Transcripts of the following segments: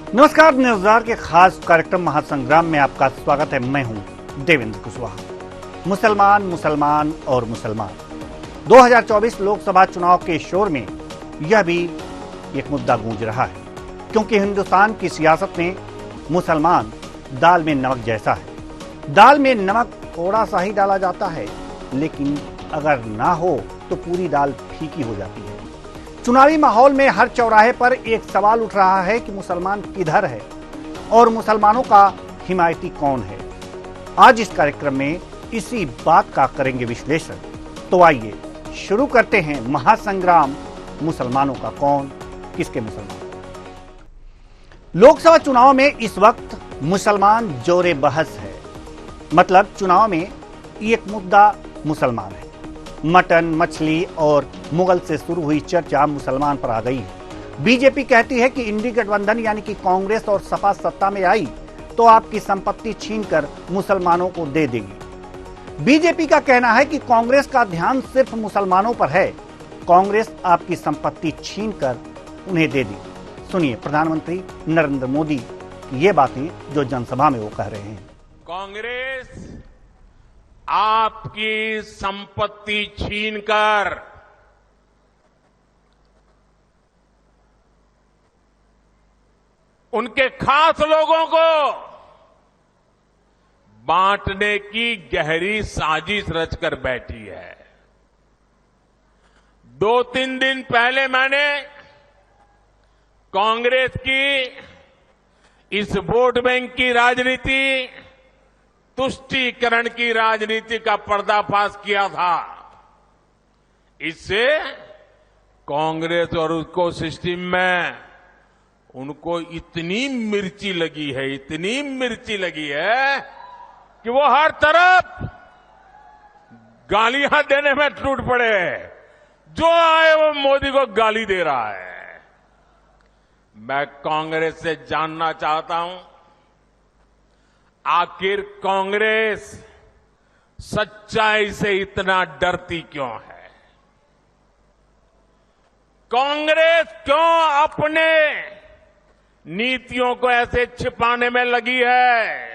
नमस्कार, न्यूज़ के खास कार्यक्रम महासंग्राम में आपका स्वागत है। मैं हूं देवेंद्र कुशवाहा। मुसलमान और मुसलमान 2024 लोकसभा चुनाव के शोर में यह भी एक मुद्दा गूंज रहा है, क्योंकि हिंदुस्तान की सियासत में मुसलमान दाल में नमक जैसा है। दाल में नमक थोड़ा सा ही डाला जाता है, लेकिन अगर ना हो तो पूरी दाल फीकी हो जाती है। चुनावी माहौल में हर चौराहे पर एक सवाल उठ रहा है कि मुसलमान किधर है और मुसलमानों का हिमायती कौन है। आज इस कार्यक्रम में इसी बात का करेंगे विश्लेषण। तो आइए शुरू करते हैं महासंग्राम। मुसलमानों का कौन, किसके मुसलमान। लोकसभा चुनाव में इस वक्त मुसलमान जोरे बहस है। मतलब चुनाव में एक मुद्दा मुसलमान है। मटन, मछली और मुगल से शुरू हुई चर्चा मुसलमान पर आ गई है। बीजेपी कहती है कि इंडी गठबंधन यानी कि कांग्रेस और सपा सत्ता में आई तो आपकी संपत्ति छीनकर मुसलमानों को दे देगी। बीजेपी का कहना है कि कांग्रेस का ध्यान सिर्फ मुसलमानों पर है। कांग्रेस आपकी संपत्ति छीनकर उन्हें दे दी। सुनिए प्रधानमंत्री नरेंद्र मोदी की ये बातें जो जनसभा में वो कह रहे हैं। कांग्रेस आपकी संपत्ति छीनकर उनके खास लोगों को बांटने की गहरी साजिश रचकर बैठी है। 2-3 दिन पहले मैंने कांग्रेस की इस वोट बैंक की राजनीति, तुष्टीकरण की राजनीति का पर्दाफाश किया था। इससे कांग्रेस और उसको सिस्टम में उनको इतनी मिर्ची लगी है कि वो हर तरफ गालियां देने में टूट पड़े। जो आए वो मोदी को गाली दे रहा है। मैं कांग्रेस से जानना चाहता हूं, आखिर कांग्रेस सच्चाई से इतना डरती क्यों है? कांग्रेस क्यों अपने नीतियों को ऐसे छिपाने में लगी है?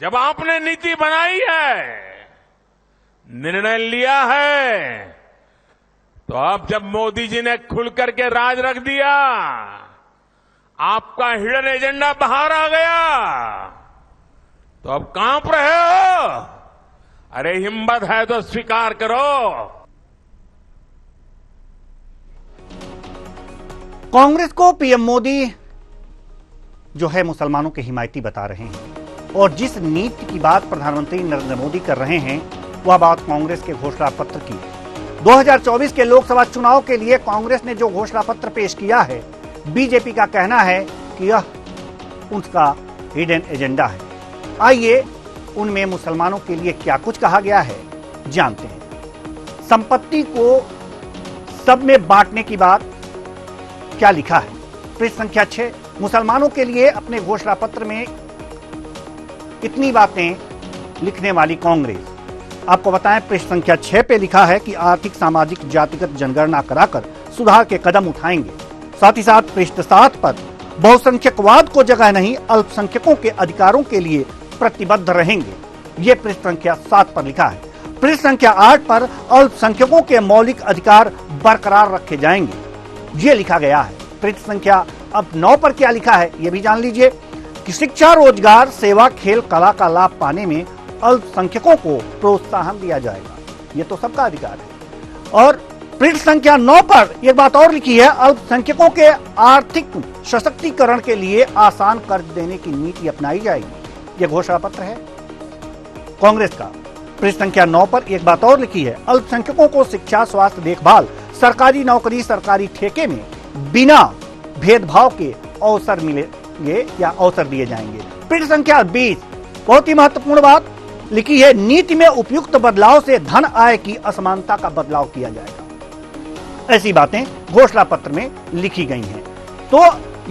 जब आपने नीति बनाई है, निर्णय लिया है, तो अब जब मोदी जी ने खुल करके राज रख दिया, आपका हिडन एजेंडा बाहर आ गया, तो अब कांप रहे हो? अरे हिम्मत है तो स्वीकार करो। कांग्रेस को पीएम मोदी जो है मुसलमानों के हिमायती बता रहे हैं, और जिस नीति की बात प्रधानमंत्री नरेंद्र मोदी कर रहे हैं वह बात कांग्रेस के घोषणा पत्र की। 2024 के लोकसभा चुनाव के लिए कांग्रेस ने जो घोषणा पत्र पेश किया है, बीजेपी का कहना है कि यह उनका हिडन एजेंडा है। आइए उनमें मुसलमानों के लिए क्या कुछ कहा गया है जानते हैं। संपत्ति को सब में बांटने की बात क्या लिखा है? पृष्ठ संख्या 6। मुसलमानों के लिए अपने घोषणा पत्र में इतनी बातें लिखने वाली कांग्रेस, आपको बताएं पृष्ठ संख्या 6 पे लिखा है कि आर्थिक, सामाजिक, जातिगत जनगणना कराकर सुधार के कदम उठाएंगे। साथ ही साथ पृष्ठ 7 पर बहुसंख्यकवाद को जगह नहीं, अल्पसंख्यकों के अधिकारों के लिए प्रतिबद्ध रहेंगे। ये पृष्ठ संख्या 7 पर लिखा है। पृष्ठ संख्या 8 पर अल्पसंख्यकों के मौलिक अधिकार बरकरार रखे जाएंगे, ये लिखा गया है। पृष्ठ संख्या अब 9 पर क्या लिखा है ये भी जान लीजिए कि शिक्षा, रोजगार, सेवा, खेल, कला का लाभ पाने में अल्पसंख्यकों को प्रोत्साहन दिया जाएगा। ये तो सबका अधिकार है। और पृष्ठ संख्या 9 पर एक बात और लिखी है, अल्पसंख्यकों के आर्थिक सशक्तिकरण के लिए आसान कर्ज देने की नीति अपनाई जाएगी। यह घोषणा पत्र है कांग्रेस का। पृष्ठ संख्या 9 पर एक बात और लिखी है, अल्पसंख्यकों को शिक्षा, स्वास्थ्य देखभाल, सरकारी नौकरी, सरकारी ठेके में बिना भेदभाव के अवसर मिलेंगे या अवसर दिए जाएंगे। पृष्ठ संख्या 20 बहुत ही महत्वपूर्ण बात लिखी है, नीति में उपयुक्त बदलाव से धन आय की असमानता का बदलाव किया जाएगा। ऐसी बातें घोषणा पत्र में लिखी गई हैं। तो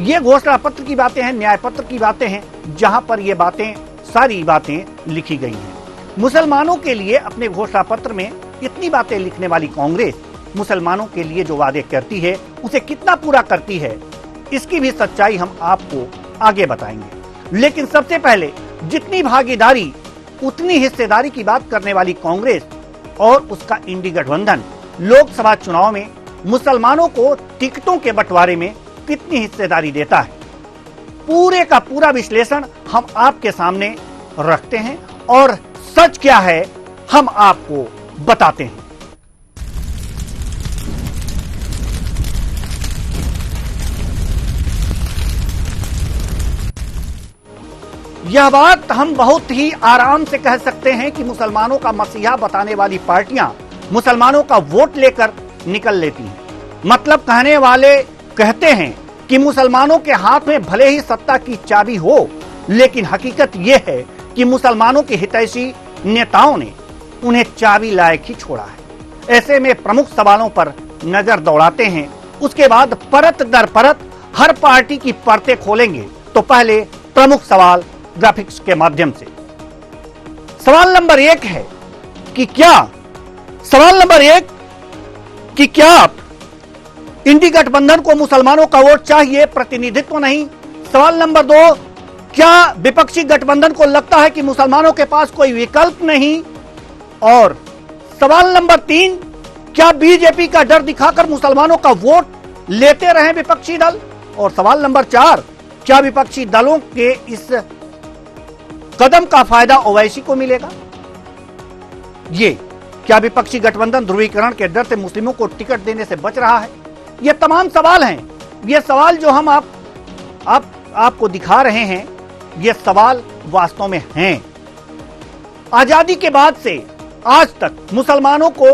ये घोषणा पत्र की बातें हैं, न्याय पत्र की बातें हैं, जहां पर ये बातें, सारी बातें लिखी गई हैं। मुसलमानों के लिए अपने घोषणा पत्र में इतनी बातें लिखने वाली कांग्रेस मुसलमानों के लिए जो वादे करती है उसे कितना पूरा करती है, इसकी भी सच्चाई हम आपको आगे बताएंगे। लेकिन सबसे पहले जितनी भागीदारी उतनी हिस्सेदारी की बात करने वाली कांग्रेस और उसका इंडी गठबंधन लोकसभा चुनाव में मुसलमानों को टिकटों के बंटवारे में कितनी हिस्सेदारी देता है, पूरे का पूरा विश्लेषण हम आपके सामने रखते हैं और सच क्या है हम आपको बताते हैं। यह बात हम बहुत ही आराम से कह सकते हैं कि मुसलमानों का मसीहा बताने वाली पार्टियां मुसलमानों का वोट लेकर निकल लेती हैं। मतलब कहने वाले कहते हैं कि मुसलमानों के हाथ में भले ही सत्ता की चाबी हो, लेकिन हकीकत यह है कि मुसलमानों के हितैषी नेताओं ने उन्हें चाबी लायक ही छोड़ा है। ऐसे में प्रमुख सवालों पर नजर दौड़ाते हैं, उसके बाद परत दर परत हर पार्टी की परतें खोलेंगे। तो पहले प्रमुख सवाल ग्राफिक्स के माध्यम से। सवाल नंबर एक है कि क्या इंडी गठबंधन को मुसलमानों का वोट चाहिए, प्रतिनिधित्व नहीं। सवाल नंबर दो, क्या विपक्षी गठबंधन को लगता है कि मुसलमानों के पास कोई विकल्प नहीं? और सवाल नंबर तीन, क्या बीजेपी का डर दिखाकर मुसलमानों का वोट लेते रहे विपक्षी दल? और सवाल नंबर चार, क्या विपक्षी दलों के इस कदम का फायदा ओवैसी को मिलेगा? ये क्या विपक्षी गठबंधन ध्रुवीकरण के डर से मुस्लिमों को टिकट देने से बच रहा है? ये तमाम सवाल हैं। ये सवाल जो हम आपको दिखा रहे हैं, ये सवाल वास्तव में हैं। आजादी के बाद से आज तक मुसलमानों को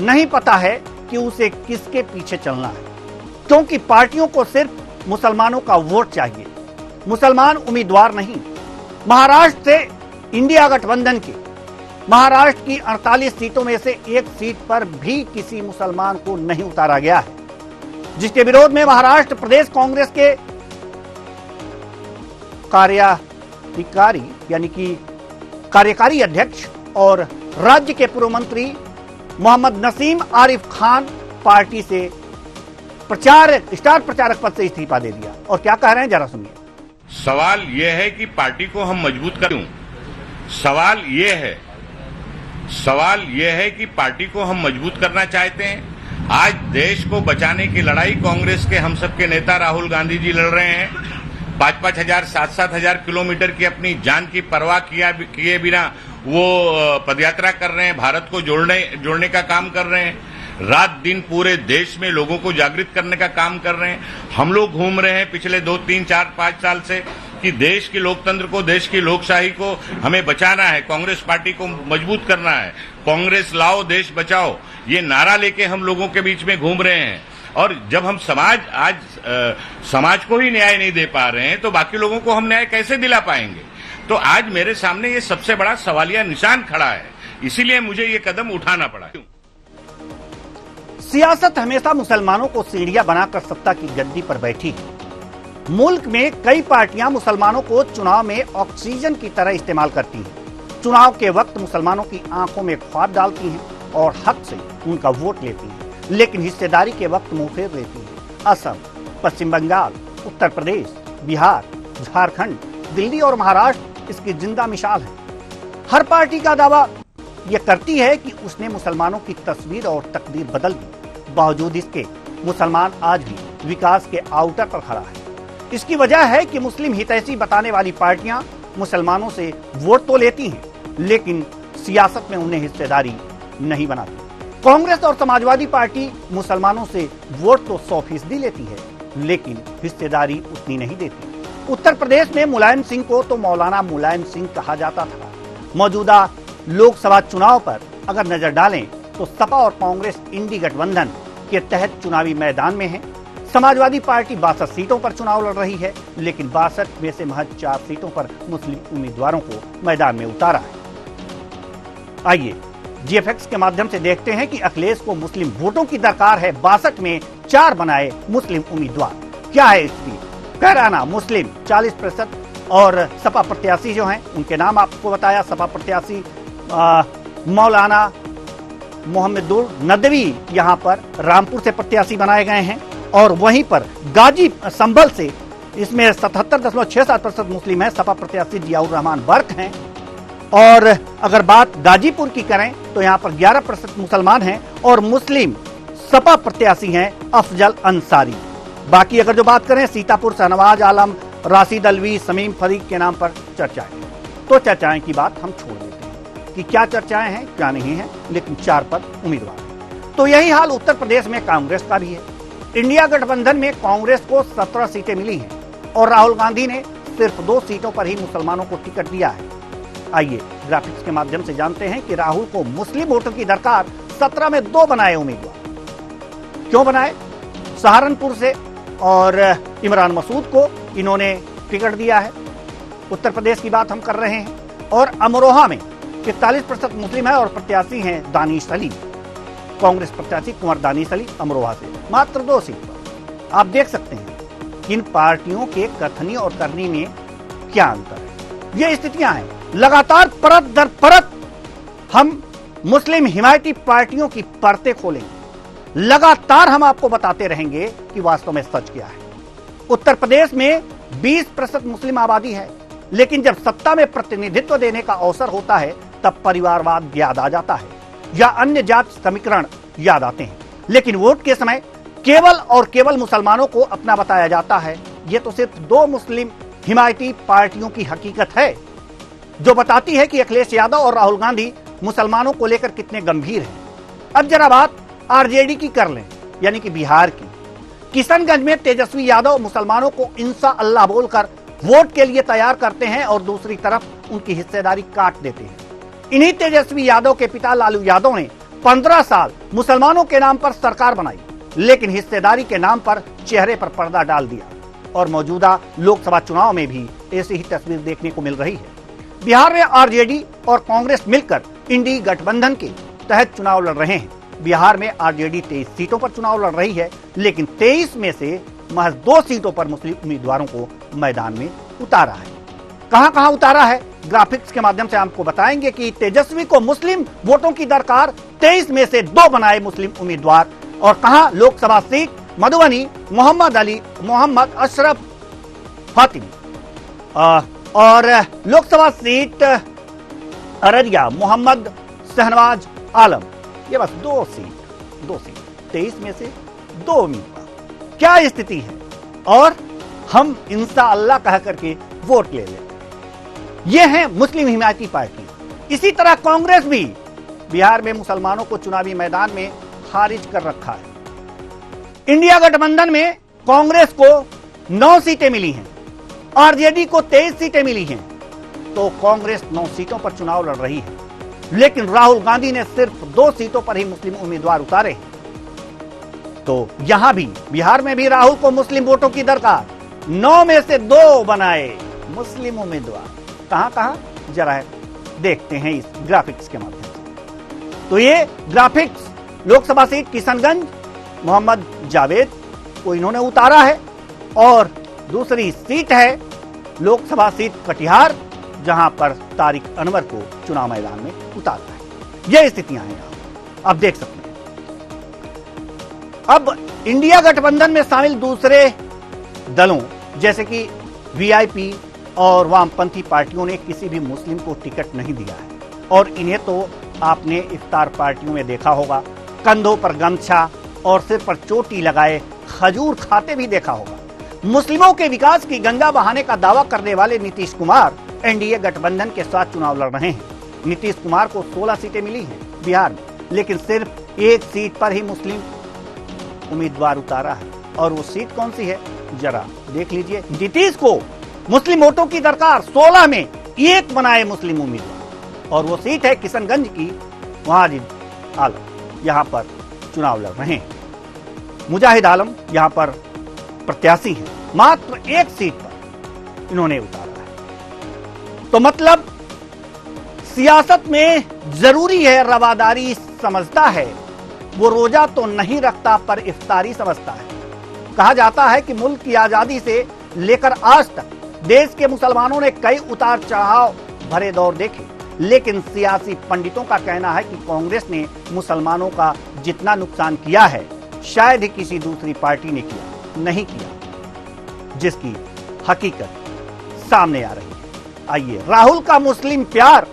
नहीं पता है कि उसे किसके पीछे चलना है, क्योंकि पार्टियों को सिर्फ मुसलमानों का वोट चाहिए, मुसलमान उम्मीदवार नहीं। महाराष्ट्र से इंडिया गठबंधन के महाराष्ट्र की 48 सीटों में से एक सीट पर भी किसी मुसलमान को नहीं उतारा गया है, जिसके विरोध में महाराष्ट्र प्रदेश कांग्रेस के कार्यकारी अध्यक्ष और राज्य के पूर्व मंत्री मोहम्मद नसीम आरिफ खान पार्टी से स्टार प्रचारक पद से इस्तीफा दे दिया। और क्या कह रहे हैं जरा सुनिए। सवाल यह है कि पार्टी को हम मजबूत करें। सवाल यह है कि पार्टी को हम मजबूत करना चाहते हैं। आज देश को बचाने की लड़ाई कांग्रेस के हम सबके नेता राहुल गांधी जी लड़ रहे हैं। 5-5 हजार 7-7 हजार किलोमीटर की अपनी जान की परवाह किए बिना वो पदयात्रा कर रहे हैं, भारत को जोड़ने का काम कर रहे हैं। रात दिन पूरे देश में लोगों को जागृत करने का काम कर रहे हैं। हम लोग घूम रहे हैं पिछले 2, 3, 4, 5 साल से कि देश के लोकतंत्र को, देश की लोकशाही को हमें बचाना है, कांग्रेस पार्टी को मजबूत करना है। कांग्रेस लाओ देश बचाओ, ये नारा लेके हम लोगों के बीच में घूम रहे हैं। और जब हम समाज को ही न्याय नहीं दे पा रहे हैं तो बाकी लोगों को हम न्याय कैसे दिला पाएंगे? तो आज मेरे सामने ये सबसे बड़ा सवालिया निशान खड़ा है, इसीलिए मुझे ये कदम उठाना पड़ा। सियासत हमेशा मुसलमानों को सीढ़ियां बनाकर सत्ता की गद्दी पर बैठी है। मुल्क में कई पार्टियां मुसलमानों को चुनाव में ऑक्सीजन की तरह इस्तेमाल करती हैं। चुनाव के वक्त मुसलमानों की आंखों में ख्वाब डालती हैं और हक से उनका वोट लेती हैं, लेकिन हिस्सेदारी के वक्त मुंह फेर लेती हैं। असम, पश्चिम बंगाल, उत्तर प्रदेश, बिहार, झारखंड, दिल्ली और महाराष्ट्र इसकी जिंदा मिसाल है। हर पार्टी का दावा यह करती है कि उसने मुसलमानों की तस्वीर और तकदीर बदल दी। बावजूद इसके मुसलमान आज भी विकास के आउटर पर खड़ा है। इसकी वजह है कि मुस्लिम हितैषी बताने वाली पार्टियां मुसलमानों से वोट तो लेती हैं, लेकिन सियासत में उन्हें हिस्सेदारी नहीं बनाती। कांग्रेस और समाजवादी पार्टी मुसलमानों से वोट तो 100% लेती है, लेकिन हिस्सेदारी उतनी नहीं देती। उत्तर प्रदेश में मुलायम सिंह को तो मौलाना मुलायम सिंह कहा जाता था। मौजूदा लोकसभा चुनाव पर अगर नजर डालें तो सपा और कांग्रेस इंडी गठबंधन के तहत चुनावी मैदान में है। समाजवादी पार्टी 62 सीटों पर चुनाव लड़ रही है, लेकिन 62 में से महज 4 सीटों पर मुस्लिम उम्मीदवारों को मैदान में उतारा है। आइए जीएफएक्स के माध्यम से देखते हैं कि अखिलेश को मुस्लिम वोटों की दरकार है। 62 में 4 बनाए मुस्लिम उम्मीदवार। क्या है इसकी कहराना? मुस्लिम 40% और सपा प्रत्याशी जो हैं उनके नाम आपको बताया। सपा प्रत्याशी मौलाना मोहम्मदुल नदवी यहां पर रामपुर से प्रत्याशी बनाए गए हैं। और वहीं पर गाजी संभल से इसमें 77.67% मुस्लिम हैं। सपा प्रत्याशी जियाउर रहमान वर्क हैं। और अगर बात गाजीपुर की करें तो यहां पर 11% मुसलमान हैं और मुस्लिम सपा प्रत्याशी हैं अफजल अंसारी। बाकी अगर जो बात करें सीतापुर, शहनवाज आलम, राशिद अलवी, समीम फरीक के नाम पर चर्चाएं, तो चर्चाएं की बात हम छोड़ देते हैं कि क्या चर्चाएं हैं क्या नहीं है, लेकिन 4 पद उम्मीदवार हैं। तो यही हाल उत्तर प्रदेश में कांग्रेस का भी है। इंडिया गठबंधन में कांग्रेस को 17 सीटें मिली हैं और राहुल गांधी ने सिर्फ 2 सीटों पर ही मुसलमानों को टिकट दिया है। आइए ग्राफिक्स के माध्यम से जानते हैं कि राहुल को मुस्लिम वोटों की दरकार 17 में 2 बनाए उम्मीदवार। क्यों बनाए? सहारनपुर से और इमरान मसूद को इन्होंने टिकट दिया है। उत्तर प्रदेश की बात हम कर रहे हैं। और अमरोहा में 41% मुस्लिम है और प्रत्याशी हैं दानिश अली, कांग्रेस प्रत्याशी कुंवर दानिश अली अमरोहा से, मात्र 2 सीट पर। आप देख सकते हैं कि इन पार्टियों के कथनी और करनी में क्या अंतर है। ये स्थितियां हैं। लगातार परत दर परत हम मुस्लिम हिमायती पार्टियों की परतें खोलेंगे। लगातार हम आपको बताते रहेंगे कि वास्तव में सच क्या है। उत्तर प्रदेश में 20% मुस्लिम आबादी है, लेकिन जब सत्ता में प्रतिनिधित्व देने का अवसर होता है तब परिवारवाद याद आ जाता है या अन्य जाति समीकरण याद आते हैं। लेकिन वोट के समय केवल और केवल मुसलमानों को अपना बताया जाता है। यह तो सिर्फ 2 मुस्लिम हिमायती पार्टियों की हकीकत है, जो बताती है कि अखिलेश यादव और राहुल गांधी मुसलमानों को लेकर कितने गंभीर हैं। अब जरा बात आरजेडी की कर लें, यानी कि बिहार की। किशनगंज में तेजस्वी यादव मुसलमानों को इंसा अल्लाह बोलकर वोट के लिए तैयार करते हैं और दूसरी तरफ उनकी हिस्सेदारी काट देते हैं। इन्हीं तेजस्वी यादव के पिता लालू यादव ने 15 साल मुसलमानों के नाम पर सरकार बनाई, लेकिन हिस्सेदारी के नाम पर चेहरे पर पर्दा डाल दिया। और मौजूदा लोकसभा चुनाव में भी ऐसी ही तस्वीर देखने को मिल रही है। बिहार में आरजेडी और कांग्रेस मिलकर इंडी गठबंधन के तहत चुनाव लड़ रहे हैं। बिहार में आरजेडी 23 सीटों पर चुनाव लड़ रही है, लेकिन 23 में से महज 2 सीटों पर मुस्लिम उम्मीदवारों को मैदान में उतारा है। कहां कहां उतारा है, ग्राफिक्स के माध्यम से आपको बताएंगे कि तेजस्वी को मुस्लिम वोटों की दरकार, 23 में से 2 बनाए मुस्लिम उम्मीदवार। और कहां लोकसभा सीट मधुबनी मोहम्मद अली मोहम्मद अशरफ फातिमी, और लोकसभा सीट अररिया मोहम्मद शहनवाज आलम। ये बस 2 सीट 23 में से 2 उम्मीदवार। क्या स्थिति है? और हम इंसा अल्लाह कह करके वोट ले लेते। ये है मुस्लिम हिमायती पार्टी। इसी तरह कांग्रेस भी बिहार में मुसलमानों को चुनावी मैदान में खारिज कर रखा है। इंडिया गठबंधन में कांग्रेस को 9 सीटें मिली हैं, आरजेडी को 23 सीटें मिली हैं, तो कांग्रेस 9 सीटों पर चुनाव लड़ रही है। लेकिन राहुल गांधी ने सिर्फ 2 सीटों पर ही मुस्लिम उम्मीदवार उतारे हैं। तो यहां भी बिहार में भी राहुल को मुस्लिम वोटों की दरकार, 9 में से 2 बनाए मुस्लिम उम्मीदवार। कहां कहां जरा देखते हैं इस ग्राफिक्स के माध्यम से। तो ये ग्राफिक्स लोकसभा सीट किशनगंज मोहम्मद जावेद को इन्होंने उतारा है, और दूसरी सीट है लोकसभा सीट कटिहार, जहां पर तारिक अनवर को चुनाव मैदान में उतारा है। यह स्थितियां हैं यहां, आप देख सकते हैं। अब इंडिया गठबंधन में शामिल दूसरे दलों जैसे कि वीआईपी और वामपंथी पार्टियों ने किसी भी मुस्लिम को टिकट नहीं दिया है। और इन्हें तो आपने इफ्तार पार्टियों में देखा होगा, कंधों पर गमछा और सिर पर चोटी लगाए खजूर खाते भी देखा होगा। मुस्लिमों के विकास की गंगा बहाने का दावा करने वाले नीतीश कुमार एनडीए गठबंधन के साथ चुनाव लड़ रहे हैं। नीतीश कुमार को 16 सीटें मिली हैं बिहार में, लेकिन सिर्फ 1 सीट पर ही मुस्लिम उम्मीदवार उतारा है। और वो सीट कौन सी है जरा देख लीजिए। नीतीश को मुस्लिम वोटों की दरकार, 16 में 1 बनाए मुस्लिम उम्मीदवार, और वो सीट है किशनगंज की मुजाहिद आलम, यहां पर चुनाव लड़ रहे हैं। मुजाहिद आलम यहां पर प्रत्याशी हैं, मात्र 1 सीट पर इन्होंने उतारा है। तो मतलब सियासत में जरूरी है रवादारी, समझता है वो रोजा तो नहीं रखता पर इफ्तारी समझता है। कहा जाता है कि मुल्क की आजादी से लेकर आज तक देश के मुसलमानों ने कई उतार चढ़ाव भरे दौर देखे, लेकिन सियासी पंडितों का कहना है कि कांग्रेस ने मुसलमानों का जितना नुकसान किया है शायद ही किसी दूसरी पार्टी ने किया, नहीं किया, जिसकी हकीकत सामने आ रही है। आइए, राहुल का मुस्लिम प्यार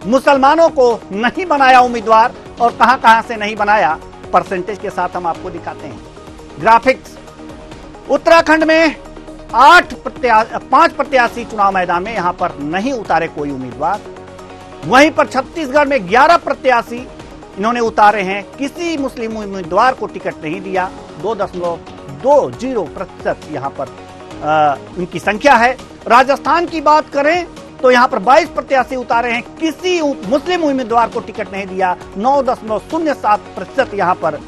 मुसलमानों को नहीं बनाया उम्मीदवार, और कहां कहां से नहीं बनाया, परसेंटेज के साथ हम आपको दिखाते हैं। ग्राफिक्स, उत्तराखंड में 5 प्रत्याशी चुनाव मैदान में, यहां पर नहीं उतारे कोई उम्मीदवार। वहीं पर छत्तीसगढ़ में 11 प्रत्याशी इन्होंने उतारे हैं, किसी मुस्लिम उम्मीदवार को टिकट नहीं दिया। 2.20% यहां पर उनकी संख्या है। राजस्थान की बात करें तो यहां पर 22 प्रत्याशी उतारे हैं, किसी मुस्लिम उम्मीदवार को टिकट नहीं दिया। 9.07% यहां पर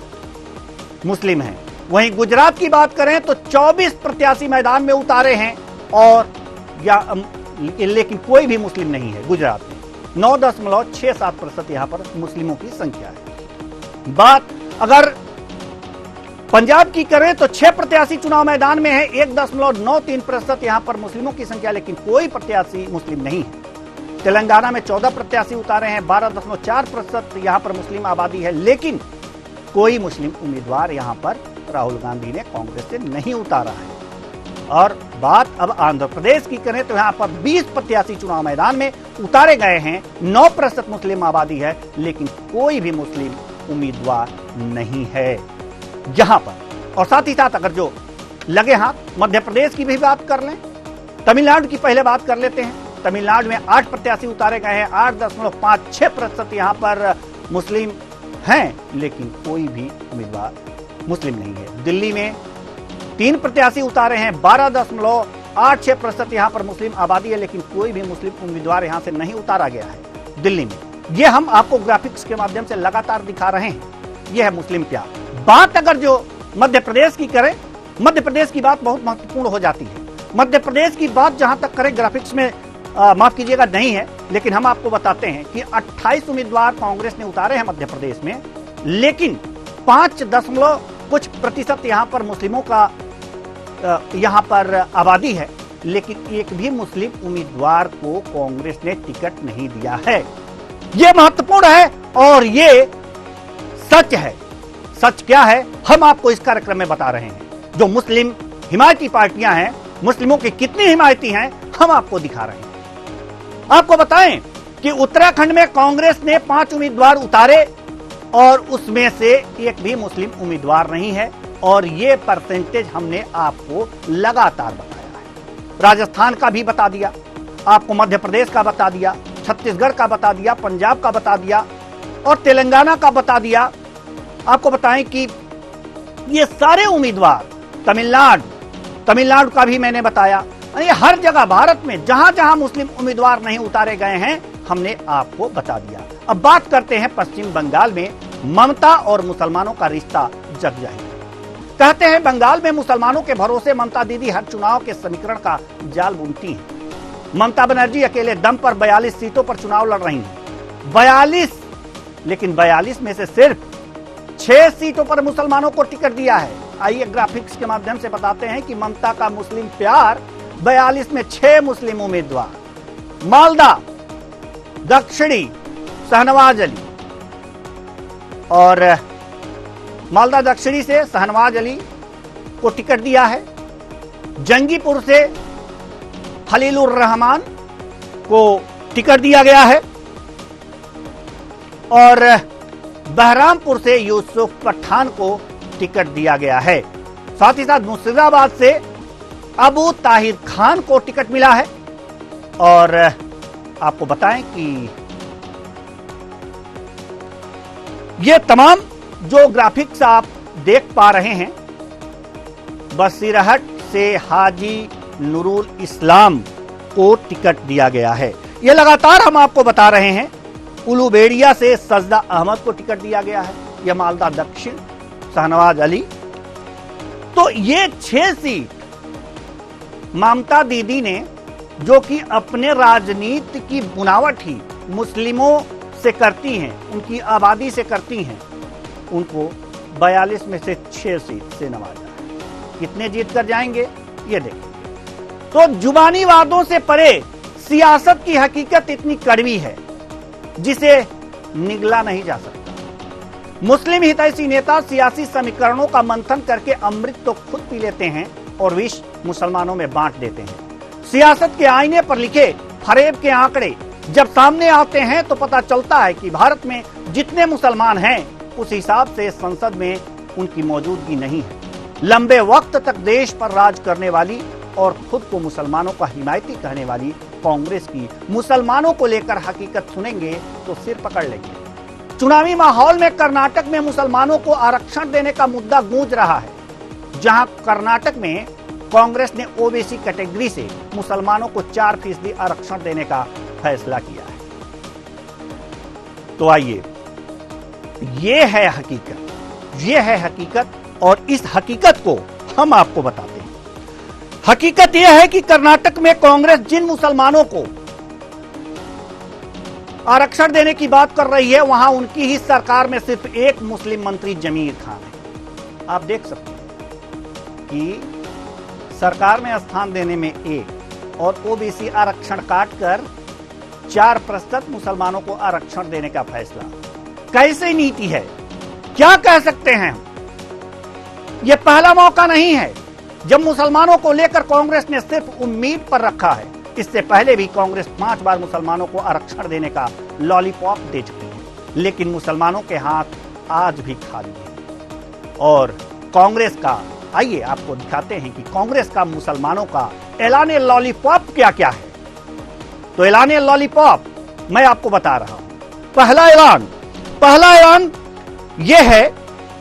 मुस्लिम हैं। वहीं गुजरात की बात करें तो 24 प्रत्याशी मैदान में उतारे हैं, और लेकिन कोई भी मुस्लिम नहीं है गुजरात में। 9.67% यहां पर मुस्लिमों की संख्या है। बात अगर पंजाब की करें तो 6 प्रत्याशी चुनाव मैदान में है, 1.93% यहां पर मुस्लिमों की संख्या, लेकिन कोई प्रत्याशी मुस्लिम नहीं है। तेलंगाना में 14 प्रत्याशी उतारे हैं, 12.4% यहां पर मुस्लिम आबादी है, लेकिन कोई मुस्लिम उम्मीदवार यहां पर राहुल गांधी ने कांग्रेस से नहीं उतारा है। और बात अब आंध्र प्रदेश की करें तो यहां पर 20 प्रत्याशी चुनाव मैदान में उतारे गए हैं, 9% मुस्लिम आबादी है, लेकिन कोई भी मुस्लिम उम्मीदवार नहीं है यहां पर। और साथ ही साथ अगर जो लगे हाथ मध्य प्रदेश की भी बात कर लें, तमिलनाडु की पहले बात कर लेते हैं। तमिलनाडु में 8 प्रत्याशी उतारे गए हैं, 8.56% यहां पर मुस्लिम हैं, लेकिन कोई भी उम्मीदवार मुस्लिम नहीं है। दिल्ली में 3 प्रत्याशी उतारे हैं, 12.86% यहां पर मुस्लिम आबादी है, लेकिन कोई भी मुस्लिम उम्मीदवार यहां से नहीं उतारा गया है दिल्ली में। यह हम आपको ग्राफिक्स के माध्यम से लगातार दिखा रहे हैं। यह है मुस्लिम प्यार। बात अगर जो मध्य प्रदेश की करें, मध्य प्रदेश की बात बहुत महत्वपूर्ण हो जाती है। मध्य प्रदेश की बात जहां तक करें, ग्राफिक्स में माफ कीजिएगा नहीं है, लेकिन हम आपको बताते हैं कि 28 उम्मीदवार कांग्रेस ने उतारे हैं मध्य प्रदेश में, लेकिन 5% यहां पर मुस्लिमों का यहां पर आबादी है, लेकिन एक भी मुस्लिम उम्मीदवार को कांग्रेस ने टिकट नहीं दिया है। यह महत्वपूर्ण है और यह सच है। सच क्या है, हम आपको इस कार्यक्रम में बता रहे हैं। जो मुस्लिम हिमायती पार्टियां हैं, मुस्लिमों की कितनी हिमायती हैं, हम आपको दिखा रहे हैं। आपको बताएं कि उत्तराखंड में कांग्रेस ने 5 उम्मीदवार उतारे और उसमें से एक भी मुस्लिम उम्मीदवार नहीं है, और ये परसेंटेज हमने आपको लगातार बताया है। राजस्थान का भी बता दिया, आपको मध्य प्रदेश का बता दिया, छत्तीसगढ़ का बता दिया, पंजाब का बता दिया और तेलंगाना का बता दिया। आपको बताएं कि ये सारे उम्मीदवार, तमिलनाडु का भी मैंने बताया, हर जगह भारत में जहां जहां मुस्लिम उम्मीदवार नहीं उतारे गए हैं, हमने आपको बता दिया। अब बात करते हैं पश्चिम बंगाल में ममता और मुसलमानों का रिश्ता जग जाएगा। कहते हैं बंगाल में मुसलमानों के भरोसे ममता दीदी हर चुनाव के समीकरण का जाल बुनती हैं। ममता बनर्जी अकेले दम पर 42 सीटों पर चुनाव लड़ रही हैं। 42, लेकिन 42 में से सिर्फ 6 सीटों पर मुसलमानों को टिकट दिया है। आइए ग्राफिक्स के माध्यम से बताते हैं कि ममता का मुस्लिम प्यार, 42 में 6 मुस्लिम उम्मीदवार। मालदा दक्षिणी शहनवाज अली, और मालदा दक्षिणी से शहनवाज अली को टिकट दिया है। जंगीपुर से खलीलुर रहमान को टिकट दिया गया है, और बहरामपुर से यूसुफ पठान को टिकट दिया गया है। साथ ही साथ मुर्शिदाबाद से अबू ताहिर खान को टिकट मिला है। और आपको बताएं कि ये तमाम जो ग्राफिक्स आप देख पा रहे हैं, बसीरहट से हाजी नूरुल इस्लाम को टिकट दिया गया है। ये लगातार हम आपको बता रहे हैं। उलूबेड़िया से सजदा अहमद को टिकट दिया गया है। यह मालदा दक्षिण शहनवाज अली। तो ये 6 सीट ममता दीदी ने, जो कि अपने राजनीति की बुनावट ही मुस्लिमों से करती हैं, उनकी आबादी से करती हैं, उनको 42 में से 6 सीट से नवाजा है। कितने जीत कर जाएंगे ये देखेंगे। तो जुबानी वादों से परे सियासत की हकीकत इतनी कड़वी है जिसे निगला नहीं जा सकता। मुस्लिम हितैषी नेता सियासी समीकरणों का मंथन करके अमृत तो खुद पी लेते हैं और विष मुसलमानों में बांट देते हैं। सियासत के आईने पर लिखे फरेब के आंकड़े जब सामने आते हैं तो पता चलता है कि भारत में जितने मुसलमान हैं उस हिसाब से संसद में उनकी मौजूदगी नहीं है। लंबे वक्त तक देश पर राज करने वाली और खुद को मुसलमानों का हिमायती कहने वाली कांग्रेस की मुसलमानों को लेकर हकीकत सुनेंगे तो सिर पकड़ लेंगे। चुनावी माहौल में कर्नाटक में मुसलमानों को आरक्षण देने का मुद्दा गूंज रहा है, जहां कर्नाटक में कांग्रेस ने ओबीसी कैटेगरी से मुसलमानों को 4% आरक्षण देने का फैसला किया है। तो आइए, ये है हकीकत और इस हकीकत को हम आपको बताते हैं। हकीकत यह है कि कर्नाटक में कांग्रेस जिन मुसलमानों को आरक्षण देने की बात कर रही है, वहां उनकी ही सरकार में सिर्फ एक मुस्लिम मंत्री जमीर खान है। आप देख सकते हैं कि सरकार में स्थान देने में एक और ओबीसी आरक्षण काटकर 4% मुसलमानों को आरक्षण देने का फैसला कैसे नीति है, क्या कह सकते हैं। यह पहला मौका नहीं है जब मुसलमानों को लेकर कांग्रेस ने सिर्फ उम्मीद पर रखा है। इससे पहले भी कांग्रेस 5 बार मुसलमानों को आरक्षण देने का लॉलीपॉप दे चुकी है, लेकिन मुसलमानों के हाथ आज भी खाली है। और कांग्रेस का, आइए आपको दिखाते हैं कि कांग्रेस का मुसलमानों का ऐलाने लॉलीपॉप क्या क्या है। तो ऐलाने लॉलीपॉप मैं आपको बता रहा हूं। पहला ऐलान यह है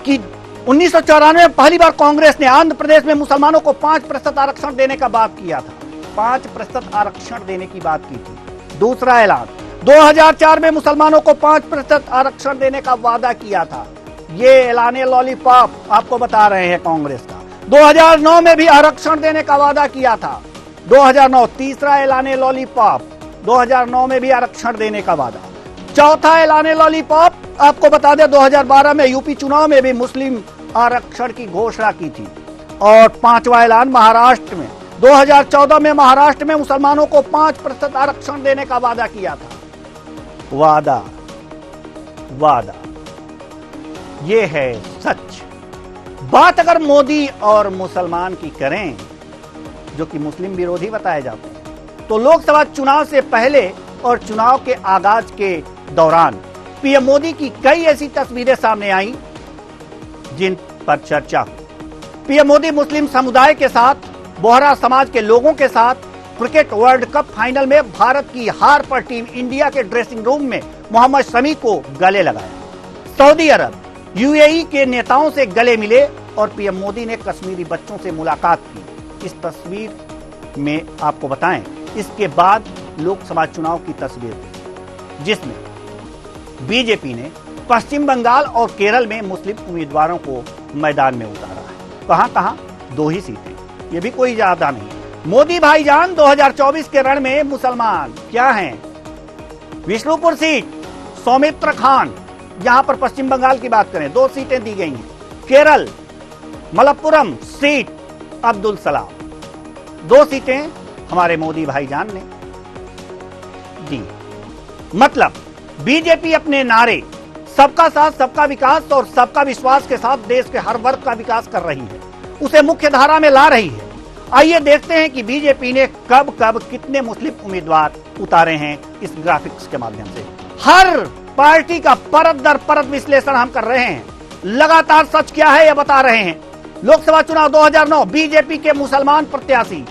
कि 1994 में पहली बार कांग्रेस ने आंध्र प्रदेश में मुसलमानों को 5% आरक्षण देने का बात किया था। 5% आरक्षण देने की बात की थी। दूसरा ऐलान 2004 में मुसलमानों को 5% आरक्षण देने का वादा किया था। ये ऐलाने लॉलीपॉप आपको बता रहे हैं कांग्रेस का। 2009 में भी आरक्षण देने का वादा किया था। 2009 तीसरा ऐलाने लॉलीपॉप, 2009 में भी आरक्षण देने का वादा। चौथा ऐलाने लॉलीपॉप आपको बता दें, 2012 में यूपी चुनाव में भी मुस्लिम आरक्षण की घोषणा की थी। और पांचवा ऐलान महाराष्ट्र में 2014 में महाराष्ट्र में मुसलमानों को 5% आरक्षण देने का वादा किया था। वादा ये है सच। बात अगर मोदी और मुसलमान की करें, जो कि मुस्लिम विरोधी बताए जाते हैं, तो लोकसभा चुनाव से पहले और चुनाव के आगाज के दौरान पीएम मोदी की कई ऐसी तस्वीरें सामने आई जिन पर चर्चा हुई। पीएम मोदी मुस्लिम समुदाय के साथ, बोहरा समाज के लोगों के साथ क्रिकेट वर्ल्ड कप फाइनल में भारत की हार पर टीम इंडिया के ड्रेसिंग रूम में मोहम्मद शमी को गले लगाया। सऊदी अरब, यूएई के नेताओं से गले मिले और पीएम मोदी ने कश्मीरी बच्चों से मुलाकात की। इस तस्वीर में आपको बताएं, इसके बाद लोकसभा चुनाव की तस्वीर थी, जिसमें बीजेपी ने पश्चिम बंगाल और केरल में मुस्लिम उम्मीदवारों को मैदान में उतारा है। कहां 2 ही सीटें, ये भी कोई ज्यादा नहीं। मोदी भाईजान 2024 के रण में मुसलमान क्या हैं? विष्णुपुर सीट सौमित्र खान, यहां पर पश्चिम बंगाल की बात करें 2 सीटें दी गई हैं। केरल मलप्पुरम सीट अब्दुल सलाम, 2 सीटें हमारे मोदी भाईजान ने दी। मतलब बीजेपी अपने नारे सबका साथ, सबका विकास और सबका विश्वास के साथ देश के हर वर्ग का विकास कर रही है, उसे मुख्य धारा में ला रही है। आइए देखते हैं कि बीजेपी ने कब कितने मुस्लिम उम्मीदवार उतारे हैं इस ग्राफिक्स के माध्यम से। हर पार्टी का परत दर परत विश्लेषण हम कर रहे हैं, लगातार सच क्या है यह बता रहे हैं। लोकसभा चुनाव 2009 बीजेपी के मुसलमान प्रत्याशी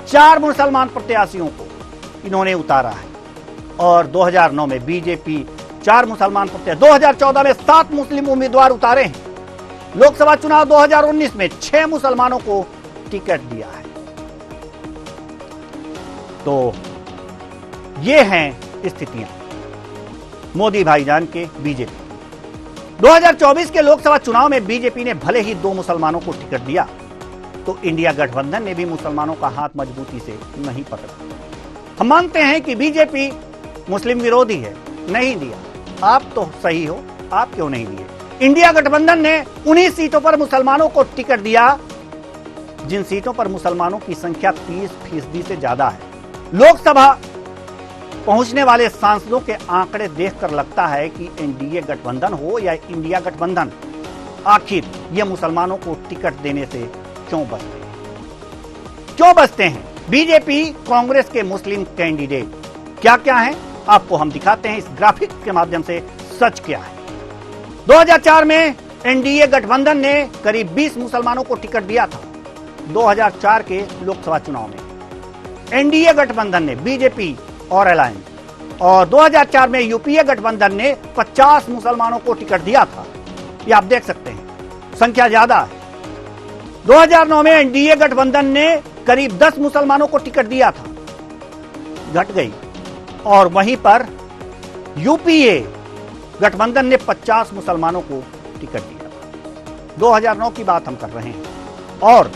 4 मुसलमान प्रत्याशियों को इन्होंने उतारा है। और 2009 में बीजेपी 4 मुसलमान प्रत्याशी, 2014 में 7 मुस्लिम उम्मीदवार उतारे हैं। लोकसभा चुनाव 2019 में 6 मुसलमानों को टिकट दिया है। तो ये हैं स्थितियां मोदी भाईजान के बीजेपी। 2024 के लोकसभा चुनाव में बीजेपी ने भले ही 2 मुसलमानों को टिकट दिया, तो इंडिया गठबंधन ने भी मुसलमानों का हाथ मजबूती से नहीं पकड़ा। हम मानते हैं कि बीजेपी मुस्लिम विरोधी है, नहीं दिया। आप तो सही हो, आप क्यों नहीं दिए? इंडिया गठबंधन ने उन्हीं सीटों पर मुसलमानों को टिकट दिया जिन सीटों पर मुसलमानों की संख्या 30% से ज्यादा है। लोकसभा पहुंचने वाले सांसदों के आंकड़े देखकर लगता है कि एनडीए गठबंधन हो या इंडिया गठबंधन, आखिर ये मुसलमानों को टिकट देने से क्यों बचते हैं? क्यों बचते हैं? बीजेपी कांग्रेस के मुस्लिम कैंडिडेट क्या क्या हैं, आपको हम दिखाते हैं इस ग्राफिक के माध्यम से सच क्या है। 2004 में एनडीए गठबंधन ने करीब 20 मुसलमानों को टिकट दिया था। 2004 के लोकसभा चुनाव में एनडीए गठबंधन ने, बीजेपी और अलायंस, और 2004 में यूपीए गठबंधन ने 50 मुसलमानों को टिकट दिया था। ये आप देख सकते हैं, संख्या ज्यादा है। 2009 में एनडीए गठबंधन ने करीब 10 मुसलमानों को टिकट दिया था, घट गई, और वहीं पर यूपीए गठबंधन ने 50 मुसलमानों को टिकट दिया था। 2009 की बात हम कर रहे हैं। और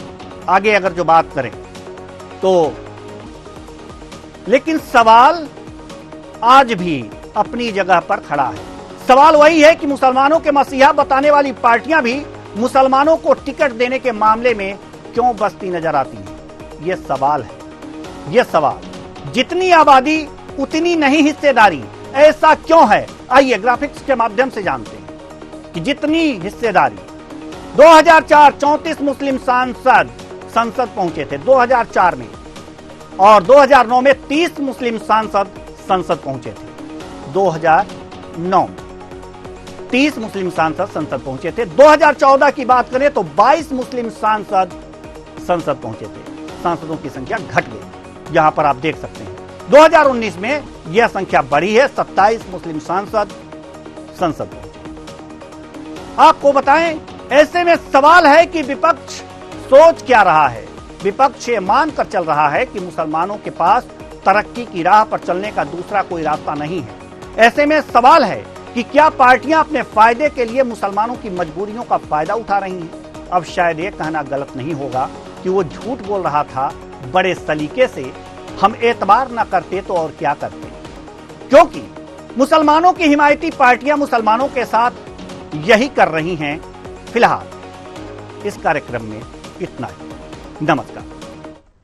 आगे अगर जो बात करें तो, लेकिन सवाल आज भी अपनी जगह पर खड़ा है। सवाल वही है कि मुसलमानों के मसीहा बताने वाली पार्टियां भी मुसलमानों को टिकट देने के मामले में क्यों बचती नजर आती हैं? यह सवाल है। यह सवाल, जितनी आबादी उतनी नहीं हिस्सेदारी, ऐसा क्यों है? आइए ग्राफिक्स के माध्यम से जानते हैं कि जितनी हिस्सेदारी। 2004 34 मुस्लिम सांसद संसद पहुंचे थे 2004 में, और 2009 में 30 मुस्लिम सांसद संसद पहुंचे थे। 2009 में 30 मुस्लिम सांसद संसद पहुंचे थे। 2014 की बात करें तो 22 मुस्लिम सांसद संसद पहुंचे थे। सांसदों की संख्या घट गई, यहां पर आप देख सकते हैं। 2019 में यह संख्या बढ़ी है, 27 मुस्लिम सांसद संसद पहुंचे। आपको बताएं, ऐसे में सवाल है कि विपक्ष सोच क्या रहा है? विपक्ष ये मानकर चल रहा है कि मुसलमानों के पास तरक्की की राह पर चलने का दूसरा कोई रास्ता नहीं है। ऐसे में सवाल है कि क्या पार्टियां अपने फायदे के लिए मुसलमानों की मजबूरियों का फायदा उठा रही हैं? अब शायद ये कहना गलत नहीं होगा कि वो झूठ बोल रहा था, बड़े सलीके से हम एतबार न करते तो और क्या करते, क्योंकि मुसलमानों की हिमायती पार्टियां मुसलमानों के साथ यही कर रही हैं। फिलहाल इस कार्यक्रम में इतना ही। नमस्कार।